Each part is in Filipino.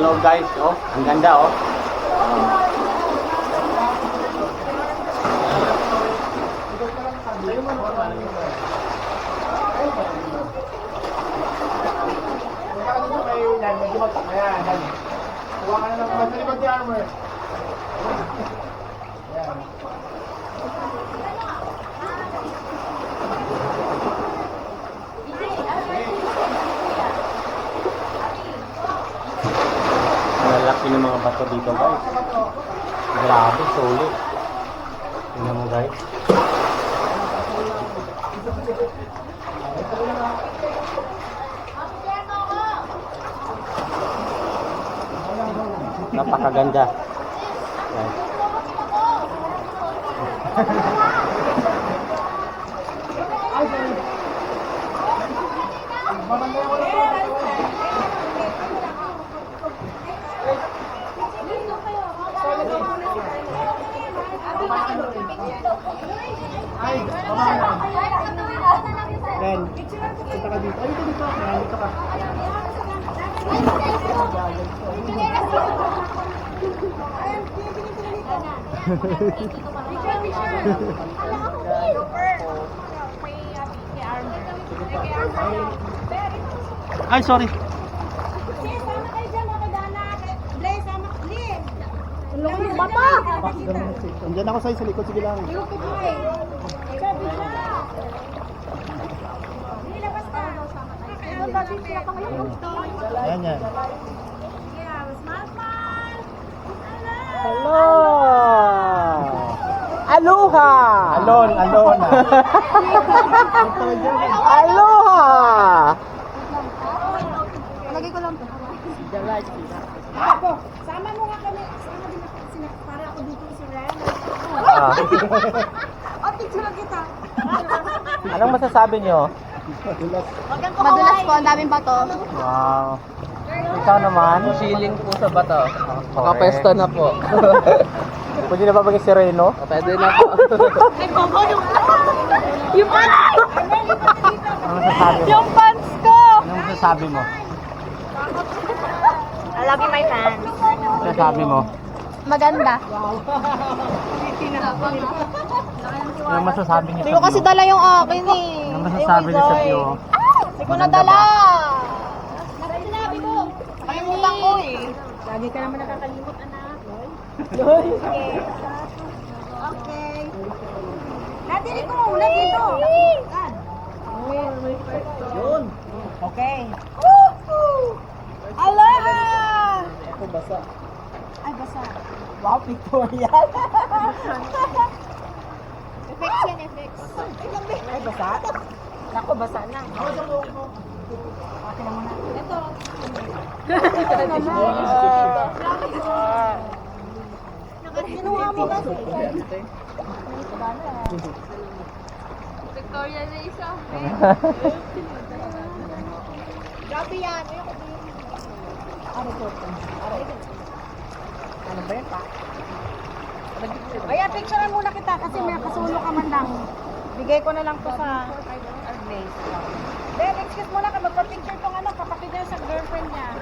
loob guys. Oh, ang ganda oh. Kuha ka na ng mas likod ni Armor. Malaki ng mga bato dito guys. Grabe, solid. Tingnan mo guys. Napakaganda. Guys. Ay, Ben, punta ka dito. Ay, dito ka. Dito ka. Ay, sorry. Andiyan ako sa likod. Sige lang. Ayan yan. Hello! Aloha! Alon. Aloha! Lagay ko lang to. Sama mo nga kami. Sama din para ako dito si Ren. O, picture lang kita. Anong masasabi nyo? Madulas po, ang daming bato. Wow. Ikaw naman? Chilling po sa bato. Correct. Makapesto na po. Pwede na ba maging si Reno? Pwede na po. Ay, bobo yung pants ko! Anong masasabi mo? Yung pants ko! Anong masasabi mo? I love you, my fans. Anong masasabi mo? Maganda. Anong masasabi niyo Hindi ko kasi dala yung akin eh. Anong masasabi niyo sa view? Hindi ko nadala. Sinabi mo. Nakalimutan ko eh. Lagi ka naman nakakalimot, anak. Okay. Okay. Nadinig ko muna dito. Yun. Okay. Woohoo! Aloha! Ako basa. Ay, basa. Wow, Victoria. Effects yan, effects. Ay, basa. Ako, basa na. Ito. Kinuha mo ba? Victoria na isa. Grabe yan. Ano ba yan pa? Ayan, picturean muna kita kasi may kasulo ka man lang. Bigay ko na lang to sa place. Ben, excuse mo na ka, magpa-picture tong ano, kapatid niya sa girlfriend niya.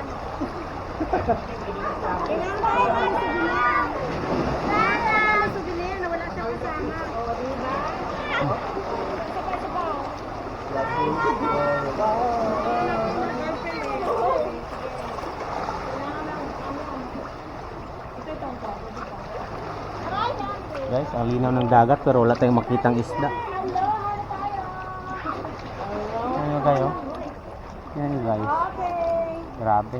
Kailangan ba ay souvenir? Para! Souvenir na wala siya kasama. O, diba? Guys, ang linaw ng dagat pero wala tayong makitang isda. Ayan kayo. Yan guys. Okay. Grabe.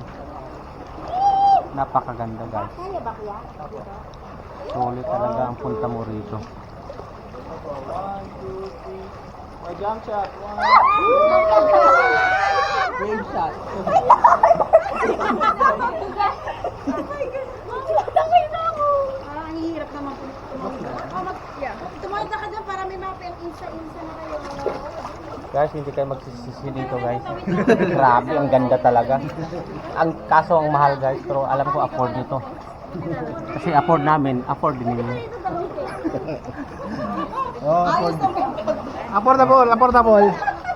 Napakaganda guys. Kaya ba kaya? Sulit talaga ang punta mo rito. 1, 2, 3. Jump shot. 1. Wave shot. Ang hirap naman po. Tumawid na ka dyan para may mapa-insa-insa na kayo. Guys, hindi kayo magsisisi dito guys. Grabe, ang ganda talaga. Ang kaso ang mahal guys, pero alam ko afford nito. Kasi afford namin, afford din nila. Oh, affordable.